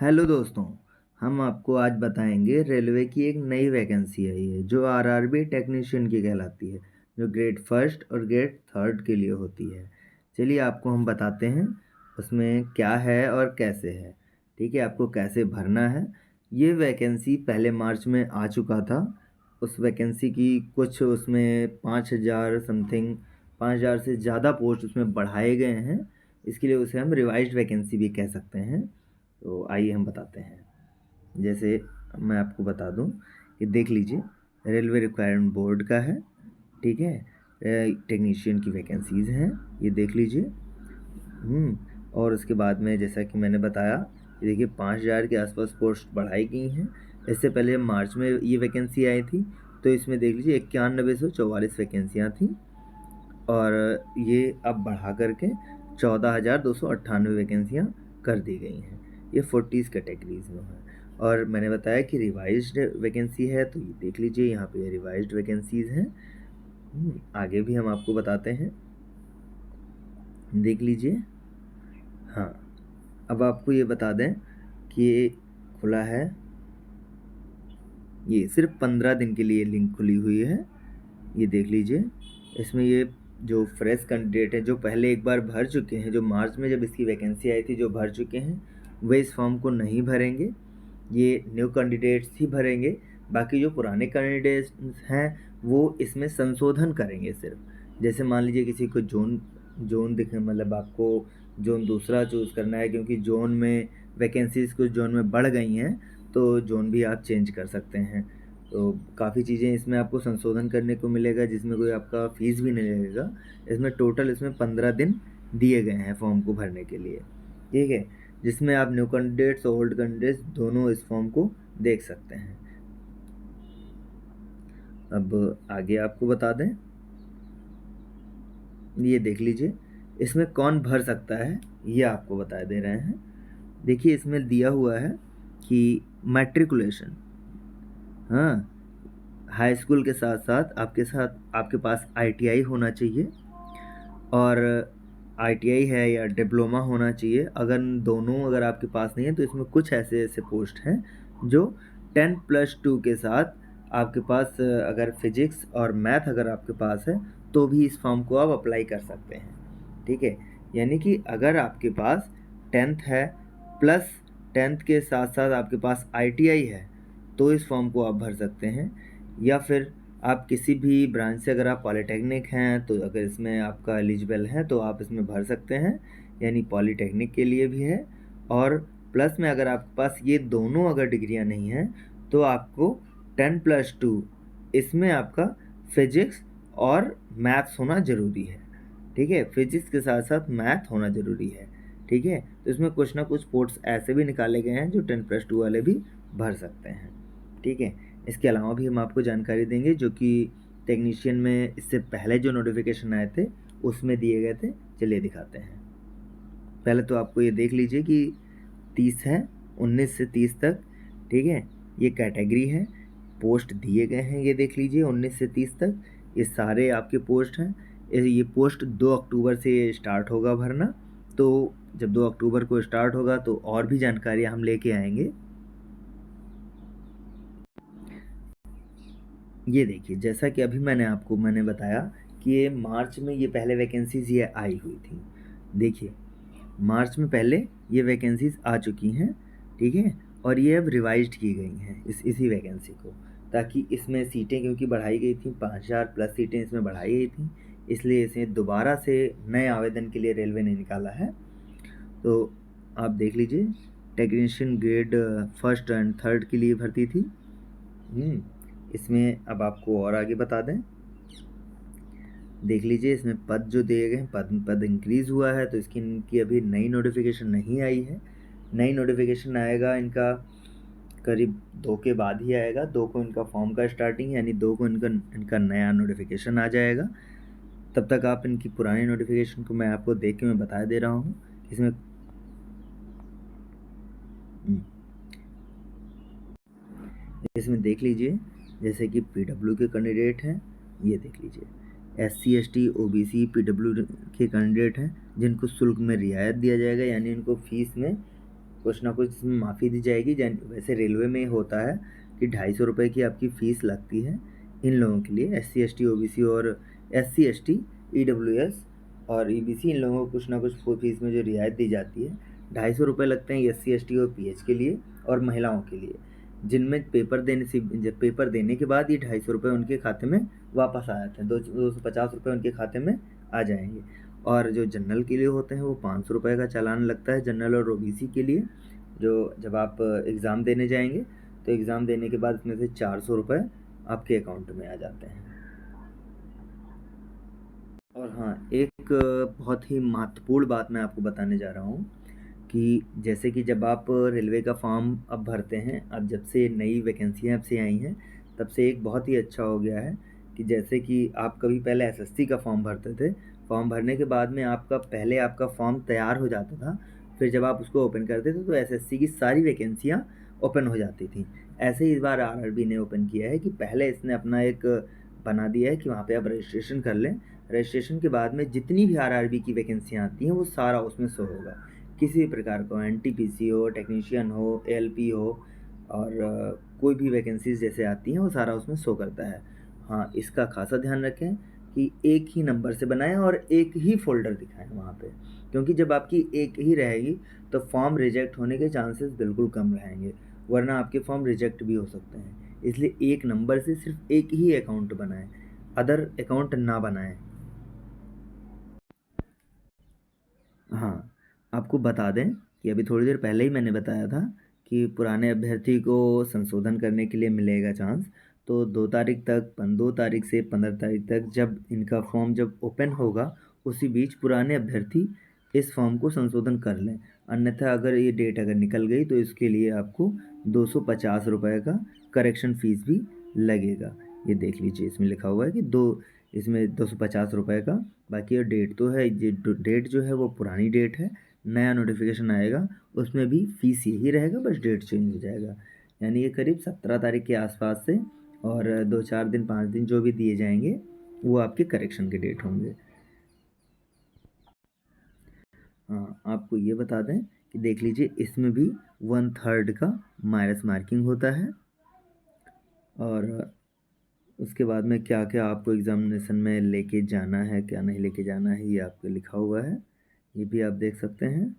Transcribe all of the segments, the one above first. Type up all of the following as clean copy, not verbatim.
Hello दोस्तों, हम आपको आज बताएंगे रेलवे की एक नई वैकेंसी आई है जो आरआरबी टेक्नीशियन की कहलाती है, जो ग्रेड फर्स्ट और ग्रेड थर्ड के लिए होती है। चलिए आपको हम बताते हैं उसमें क्या है और कैसे है। ठीक है, आपको कैसे भरना है। ये वैकेंसी पहले मार्च में आ चुका था। उस वैकेंसी की कुछ उसमें 5,000 समथिंग 5,000 से ज़्यादा पोस्ट उसमें बढ़ाए गए हैं। इसके लिए उसे हम रिवाइज्ड वैकेंसी भी कह सकते हैं। तो आइए हम बताते हैं। जैसे मैं आपको बता दूं कि देख लीजिए, रेलवे रिक्वायरमेंट बोर्ड का है। ठीक है, टेक्नीशियन की वैकेंसीज़ हैं, ये देख लीजिए। और उसके बाद में जैसा कि मैंने बताया कि देखिए 5,000 के आसपास पोस्ट बढ़ाई गई हैं। इससे पहले मार्च में ये वैकेंसी आई थी, तो इसमें देख लीजिए 9144 वैकेंसियाँ थी और ये अब बढ़ा करके 14,298 वैकेंसियाँ कर दी गई हैं। ये 40 कैटेगरीज में है और मैंने बताया कि रिवाइज्ड वैकेंसी है, तो ये देख लीजिए यहाँ पे रिवाइज्ड वैकेंसीज हैं। आगे भी हम आपको बताते हैं, देख लीजिए। हाँ, अब आपको ये बता दें कि ये खुला है, ये सिर्फ 15 दिन के लिए लिंक खुली हुई है। ये देख लीजिए, इसमें ये जो फ्रेश कैंडिडेट है जो पहले एक बार भर चुके हैं, जो मार्च में जब इसकी वैकेंसी आई थी जो भर चुके हैं, वे इस फॉर्म को नहीं भरेंगे। ये न्यू कैंडिडेट्स ही भरेंगे। बाकी जो पुराने कैंडिडेट्स हैं वो इसमें संशोधन करेंगे सिर्फ। जैसे मान लीजिए किसी को जोन जोन दिखे, मतलब आपको जोन दूसरा चूज़ करना है क्योंकि जोन में वैकेंसीज कुछ जोन में बढ़ गई हैं, तो जोन भी आप चेंज कर सकते हैं। तो काफ़ी चीज़ें इसमें आपको संशोधन करने को मिलेगा, जिसमें कोई आपका फ़ीस भी नहीं लगेगा। इसमें टोटल इसमें 15 दिन दिए गए हैं फॉर्म को भरने के लिए। ठीक है, जिसमें आप न्यू कैंडिडेट्स और ओल्ड कैंडिडेट्स दोनों इस फॉर्म को देख सकते हैं। अब आगे आपको बता दें, ये देख लीजिए इसमें कौन भर सकता है, ये आपको बता दे रहे हैं। देखिए इसमें दिया हुआ है कि मैट्रिकुलेशन, हाँ, हाई स्कूल के साथ साथ आपके पास आईटीआई होना चाहिए और आईटीआई है या डिप्लोमा होना चाहिए। अगर आपके पास नहीं है तो इसमें कुछ ऐसे ऐसे पोस्ट हैं जो 10+2 के साथ आपके पास, अगर फिजिक्स और मैथ अगर आपके पास है तो भी इस फॉर्म को आप अप्लाई कर सकते हैं। ठीक है, यानी कि अगर आपके पास 10th है प्लस 10th के साथ साथ आपके पास आईटीआई है तो इस फॉर्म को आप भर सकते हैं। या फिर आप किसी भी ब्रांच से, अगर आप पॉलीटेक्निक हैं तो अगर इसमें आपका एलिजिबल है तो आप इसमें भर सकते हैं, यानी पॉलीटेक्निक के लिए भी है। और प्लस में अगर आपके पास ये दोनों अगर डिग्रियां नहीं हैं तो आपको 10+2 इसमें आपका फिजिक्स और मैथ्स होना ज़रूरी है। ठीक है, फिजिक्स के साथ साथ मैथ होना ज़रूरी है। ठीक है, तो इसमें कुछ ना कुछ पोर्ट्स ऐसे भी निकाले गए हैं जो 10+2 वाले भी भर सकते हैं। ठीक है, इसके अलावा भी हम आपको जानकारी देंगे जो कि टेक्नीशियन में इससे पहले जो नोटिफिकेशन आए थे उसमें दिए गए थे। चलिए दिखाते हैं। पहले तो आपको ये देख लीजिए कि 30 है, 19 से 30 तक। ठीक है, ये कैटेगरी है, पोस्ट दिए गए हैं, ये देख लीजिए 19 से 30 तक ये सारे आपके पोस्ट हैं। ये पोस्ट 2 अक्टूबर से स्टार्ट होगा भरना। तो जब 2 अक्टूबर को स्टार्ट होगा तो और भी जानकारी हम लेके आएंगे। ये देखिए, जैसा कि अभी मैंने बताया कि ये मार्च में ये पहले वैकेंसीज ये आई हुई थी। देखिए मार्च में पहले ये वैकेंसीज आ चुकी हैं। ठीक है, और ये अब रिवाइज्ड की गई हैं इसी वैकेंसी को, ताकि इसमें सीटें क्योंकि बढ़ाई गई थी, 5,000 प्लस सीटें इसमें बढ़ाई गई थी, इसलिए इसे दोबारा से नए आवेदन के लिए रेलवे ने निकाला है। तो आप देख लीजिए, technician grade first and third के लिए भर्ती थी। इसमें अब आपको और आगे बता दें, देख लीजिए इसमें पद जो दिए गए हैं, पद इंक्रीज़ हुआ है, तो इनकी अभी नई नोटिफिकेशन नहीं आई है। नई नोटिफिकेशन आएगा इनका करीब 2 के बाद ही आएगा। 2 को इनका फॉर्म का स्टार्टिंग, यानी 2 को इनका नया नोटिफिकेशन आ जाएगा। तब तक आप इनकी पुरानी नोटिफिकेशन को मैं आपको देख के मैं बता दे रहा हूँ। इसमें इसमें देख लीजिए, जैसे कि पीडब्ल्यू के कैंडिडेट हैं, ये देख लीजिए SC ST OBC PW के कैंडिडेट हैं जिनको शुल्क में रियायत दिया जाएगा, यानी उनको फीस में कुछ ना कुछ इसमें माफ़ी दी जाएगी। वैसे रेलवे में होता है कि 250 रुपये की आपकी फ़ीस लगती है इन लोगों के लिए, SC ST OBC और SC ST EWS और EBC, इन लोगों को कुछ ना कुछ फीस में जो रियायत दी जाती है। 250 रुपये लगते हैं SC ST और PH के लिए और महिलाओं के लिए, जिनमें पेपर देने के बाद ये 250 रुपये उनके खाते में वापस आ जाते हैं। 250 रुपये उनके खाते में आ जाएंगे। और जो जनरल के लिए होते हैं वो 500 रुपये का चालान लगता है जनरल और OBC के लिए। जो जब आप एग्ज़ाम देने जाएंगे तो एग्ज़ाम देने के बाद इसमें से 400 रुपये आपके अकाउंट में आ जाते हैं। और हाँ, एक बहुत ही महत्वपूर्ण बात मैं आपको बताने जा रहा हूँ कि जैसे कि जब आप रेलवे का फॉर्म अब भरते हैं, अब जब से नई वैकेंसियाँ अब से आई हैं, तब से एक बहुत ही अच्छा हो गया है कि जैसे कि आप कभी पहले SSC का फॉर्म भरते थे, फॉर्म भरने के बाद में आपका फॉर्म तैयार हो जाता था, फिर जब आप उसको ओपन करते थे तो SSC की सारी वैकेंसियाँ ओपन हो जाती थी। ऐसे ही इस बार RRB ने ओपन किया है कि पहले इसने अपना एक बना दिया है कि वहाँ पे आप रजिस्ट्रेशन कर लें। रजिस्ट्रेशन के बाद में जितनी भी RRB की वैकेंसियाँ आती हैं वो सारा उसमें शो होगा। किसी भी प्रकार का हो, NTPC हो, टेक्नीशियन हो, ALP हो और कोई भी वैकेंसीज़ जैसे आती हैं वो सारा उसमें शो करता है। हाँ, इसका ख़ासा ध्यान रखें कि एक ही नंबर से बनाएँ और एक ही फ़ोल्डर दिखाएँ वहाँ पे, क्योंकि जब आपकी एक ही रहेगी तो फॉर्म रिजेक्ट होने के चांसेस बिल्कुल कम रहेंगे, वरना आपके फॉर्म रिजेक्ट भी हो सकते हैं। इसलिए एक नंबर से सिर्फ एक ही अकाउंट बनाएँ, अदर अकाउंट ना बनाएँ। हाँ, आपको बता दें कि अभी थोड़ी देर पहले ही मैंने बताया था कि पुराने अभ्यर्थी को संशोधन करने के लिए मिलेगा चांस। तो 2 तारीख तक 2 तारीख से 15 तारीख तक जब इनका फॉर्म जब ओपन होगा, उसी बीच पुराने अभ्यर्थी इस फॉर्म को संशोधन कर लें। अन्यथा अगर ये डेट अगर निकल गई तो इसके लिए आपको 250 रुपये का करेक्शन फ़ीस भी लगेगा। ये देख लीजिए, इसमें लिखा हुआ है कि इसमें 250 रुपये का। बाकी ये डेट तो है, ये डेट जो है वो पुरानी डेट है। नया नोटिफिकेशन आएगा उसमें भी फ़ीस यही रहेगा, बस डेट चेंज हो जाएगा। यानी ये करीब 17 तारीख के आसपास से और 2-4 दिन 5 दिन जो भी दिए जाएंगे वो आपके करेक्शन के डेट होंगे। हाँ, आपको ये बता दें कि देख लीजिए इसमें भी 1/3 का माइनस मार्किंग होता है और उसके बाद में क्या क्या आपको एग्ज़ामिनेशन में लेके जाना है, क्या नहीं लेके जाना है, ये आपको लिखा हुआ है। ये भी आप देख सकते हैं।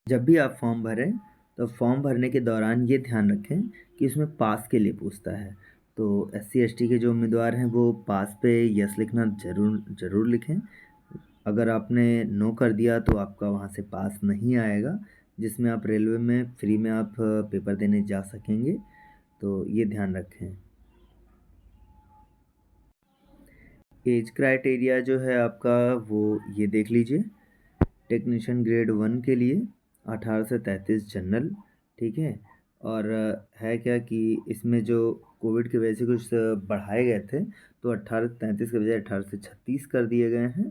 जब भी आप फॉर्म भरें तो फॉर्म भरने के दौरान ये ध्यान रखें कि उसमें पास के लिए पूछता है। तो SC ST के जो उम्मीदवार हैं वो पास पे यस लिखना ज़रूर लिखें। अगर आपने नो कर दिया तो आपका वहाँ से पास नहीं आएगा, जिसमें आप रेलवे में फ्री में आप पेपर देने जा सकेंगे। तो ये ध्यान रखें। एज क्राइटेरिया जो है आपका वो ये देख लीजिए। टेक्नीशियन ग्रेड 1 के लिए 18 से 33 जनरल, ठीक है। और है क्या कि इसमें जो कोविड की वजह से कुछ बढ़ाए गए थे, तो 18 से 33 के बजाय 18 से 36 कर दिए गए हैं,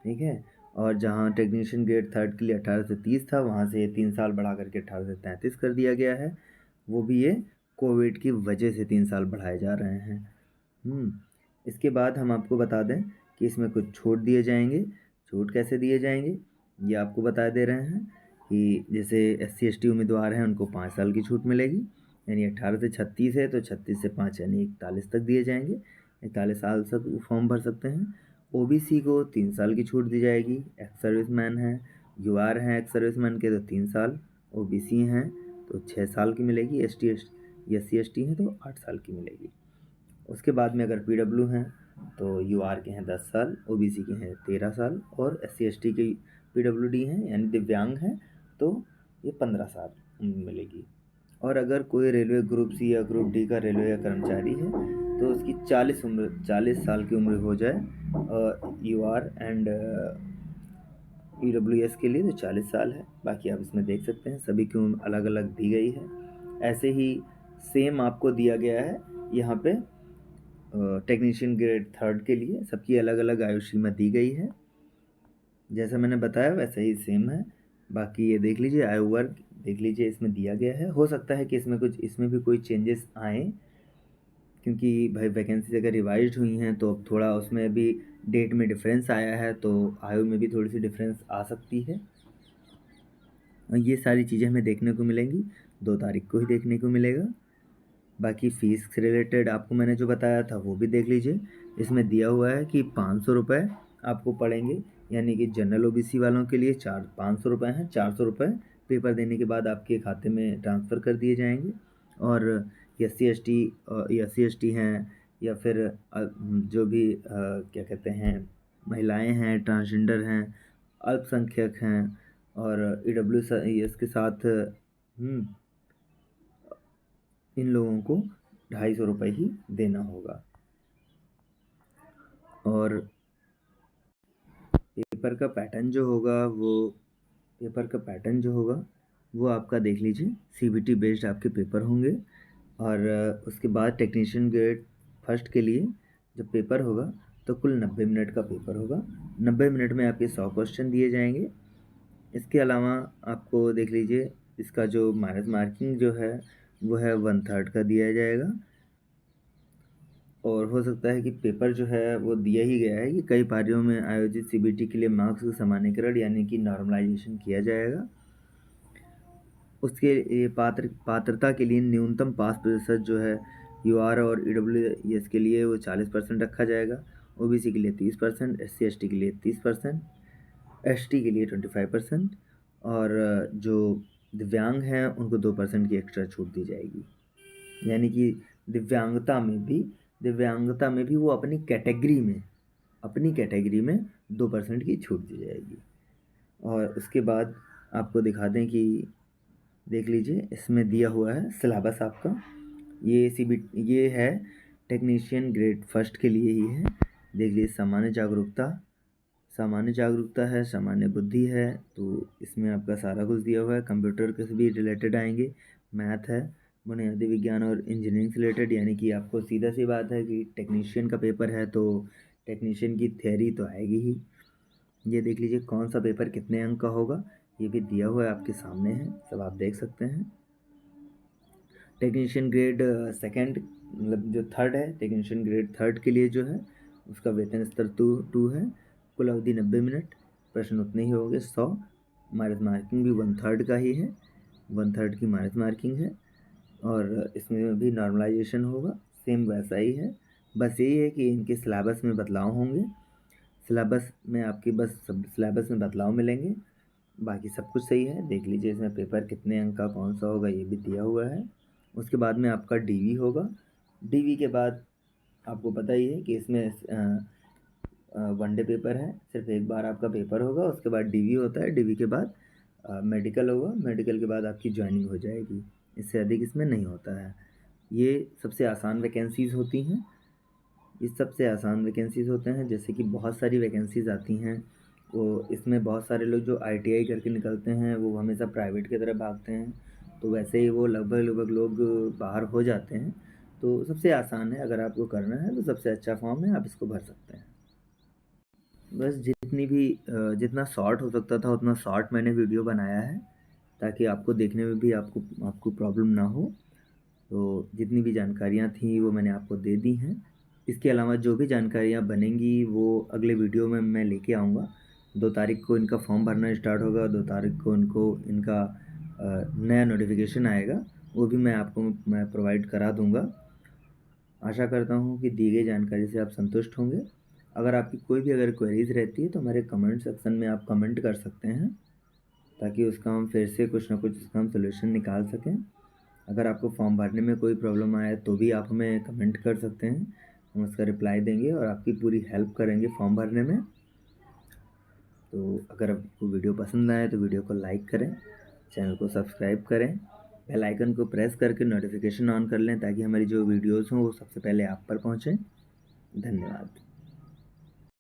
ठीक है। और जहाँ टेक्नीशियन ग्रेड 3 के लिए 18 से 30 था, वहाँ से 3 साल बढ़ा करके 18 से 33 कर दिया गया है। वो भी ये कोविड की वजह से 3 साल बढ़ाए जा रहे हैं। इसके बाद हम आपको बता दें कि इसमें कुछ छूट दिए जाएंगे। छूट कैसे दिए जाएंगे ये आपको बता दे रहे हैं कि जैसे SC ST उम्मीदवार हैं उनको 5 साल की छूट मिलेगी, यानी 18 से 36 है तो 36 से 5 यानी 41 तक दिए जाएंगे। 41 साल तक फॉर्म भर सकते हैं। OBC को 3 साल की छूट दी जाएगी। एक्स सर्विसमैन हैं, UR हैं एक्स सर्विसमैन के तो 3 साल, OBC हैं तो 6 साल की मिलेगी, SC ST हैं तो 8 साल की मिलेगी। उसके बाद में अगर PW हैं तो UR के हैं 10 साल, OBC के हैं 13 साल और SC ST के PWD हैं यानी दिव्यांग हैं तो ये 15 साल मिलेगी। और अगर कोई रेलवे ग्रुप C या ग्रुप D का रेलवे या कर्मचारी है तो उसकी 40 साल की उम्र हो जाए, UR एंड EWS के लिए तो 40 साल है। बाकी आप इसमें देख सकते हैं सभी की उम्र अलग अलग दी गई है। ऐसे ही सेम आपको दिया गया है यहाँ पे टेक्नीशियन ग्रेड 3 के लिए सबकी अलग अलग आयु सीमा दी गई है। जैसा मैंने बताया वैसा ही सेम है। बाकी ये देख लीजिए आयु वर्ग देख लीजिए इसमें दिया गया है। हो सकता है कि इसमें भी कोई चेंजेस आएँ, क्योंकि भाई वैकेंसी अगर रिवाइज्ड हुई हैं तो अब थोड़ा उसमें भी डेट में डिफरेंस आया है तो आयु में भी थोड़ी सी डिफरेंस आ सकती है। ये सारी चीज़ें हमें देखने को मिलेंगी, 2 तारीख को ही देखने को मिलेगा। बाकी फ़ीस से रिलेटेड आपको मैंने जो बताया था वो भी देख लीजिए। इसमें दिया हुआ है कि 500 रुपये आपको पड़ेंगे, यानी कि जनरल ओबीसी वालों के लिए 500 रुपये हैं। 400 रुपये पेपर देने के बाद आपके खाते में ट्रांसफ़र कर दिए जाएंगे। और एस सी एस टी हैं, या फिर जो भी क्या कहते हैं, महिलाएं हैं, ट्रांसजेंडर हैं, अल्पसंख्यक हैं, और EWS के साथ इन लोगों को 250 रुपये ही देना होगा। और पेपर का पैटर्न जो होगा वो आपका देख लीजिए, CBT बेस्ड आपके पेपर होंगे। और उसके बाद टेक्नीशियन ग्रेड फर्स्ट के लिए जब पेपर होगा तो कुल 90 मिनट का पेपर होगा। 90 मिनट में आपके 100 क्वेश्चन दिए जाएंगे। इसके अलावा आपको देख लीजिए, इसका जो माइनस मार्किंग जो है वो है 1/3 का दिया जाएगा। और हो सकता है कि पेपर जो है वो दिया ही गया है कि कई पारियों में आयोजित CBT के लिए मार्क्स का समानीकरण यानी कि नॉर्मलाइजेशन किया जाएगा। उसके लिए पात्रता के लिए न्यूनतम पास प्रतिशत जो है UR और EWS के लिए वो 40% रखा जाएगा, OBC के लिए 30%, SC/ST के लिए 30%, ST के लिए 25%, और जो दिव्यांग हैं उनको 2% की एक्स्ट्रा छूट दी जाएगी। यानी कि दिव्यांगता में भी वो अपनी कैटेगरी में 2% की छूट दी जाएगी। और उसके बाद आपको दिखा दें कि देख लीजिए, इसमें दिया हुआ है सिलेबस आपका। ये है टेक्नीशियन ग्रेड फर्स्ट के लिए ही है। देख लीजिए, सामान्य जागरूकता है, सामान्य बुद्धि है, तो इसमें आपका सारा कुछ दिया हुआ है। कंप्यूटर के से भी रिलेटेड आएंगे, मैथ है, बुनियादी विज्ञान और इंजीनियरिंग से रिलेटेड, यानी कि आपको सीधा सी बात है कि टेक्नीशियन का पेपर है तो टेक्नीशियन की थ्योरी तो आएगी ही। ये देख लीजिए कौन सा पेपर कितने अंक का होगा, ये भी दिया हुआ है, आपके सामने है, सब आप देख सकते हैं। टेक्नीशियन ग्रेड सेकंड, मतलब जो थर्ड है, टेक्नीशियन ग्रेड थर्ड के लिए जो है उसका वेतन स्तर 2 है। कुल अवधि 90 मिनट, प्रश्न उतने ही होंगे 100। माइनस मार्किंग भी 1/3 का ही है, 1/3 की माइनस मार्किंग है। और इसमें भी नॉर्मलाइजेशन होगा, सेम वैसा ही है। बस यही है कि इनके सिलेबस में बदलाव होंगे। सिलेबस में बदलाव मिलेंगे, बाकी सब कुछ सही है। देख लीजिए इसमें पेपर कितने अंक का कौन सा होगा ये भी दिया हुआ है। उसके बाद में आपका DV होगा। DV के बाद आपको पता ही है कि इसमें वनडे पेपर है, सिर्फ एक बार आपका पेपर होगा। उसके बाद DV होता है, DV के बाद मेडिकल होगा, मेडिकल के बाद आपकी ज्वाइनिंग हो जाएगी। इससे अधिक इसमें नहीं होता है। ये सबसे आसान वैकेंसीज़ होती हैं। जैसे कि बहुत सारी वैकेंसीज़ आती हैं, वो इसमें बहुत सारे लोग जो ITI करके निकलते हैं वो हमेशा प्राइवेट की तरफ भागते हैं, तो वैसे ही वो लगभग लोग बाहर हो जाते हैं। तो सबसे आसान है, अगर आपको करना है तो सबसे अच्छा फॉर्म है, आप इसको भर सकते हैं। बस जितना शॉर्ट हो सकता था उतना शॉर्ट मैंने वीडियो बनाया है, ताकि आपको देखने में भी आपको प्रॉब्लम ना हो। तो जितनी भी जानकारियाँ थी वो मैंने आपको दे दी हैं। इसके अलावा जो भी जानकारियाँ बनेंगी वो अगले वीडियो में मैं लेके आऊँगा। 2 तारीख को इनका फॉर्म भरना स्टार्ट होगा, 2 तारीख को इनका नया नोटिफिकेशन आएगा, वो भी मैं प्रोवाइड करा दूँगा। आशा करता हूँ कि दी गई जानकारी से आप संतुष्ट होंगे। अगर आपकी कोई भी अगर क्वेरीज़ रहती है तो हमारे कमेंट सेक्शन में आप कमेंट कर सकते हैं, ताकि उसका हम फिर से कुछ ना कुछ उसका हम सोल्यूशन निकाल सकें। अगर आपको फॉर्म भरने में कोई प्रॉब्लम आए तो भी आप हमें कमेंट कर सकते हैं, हम उसका रिप्लाई देंगे और आपकी पूरी हेल्प करेंगे फॉर्म भरने में। तो अगर आपको वीडियो पसंद आए तो वीडियो को लाइक करें, चैनल को सब्सक्राइब करें, बेल आइकन को प्रेस करके नोटिफिकेशन ऑन कर लें, ताकि हमारी जो वीडियोज़ हों वो सबसे पहले आप पर पहुँचें। धन्यवाद।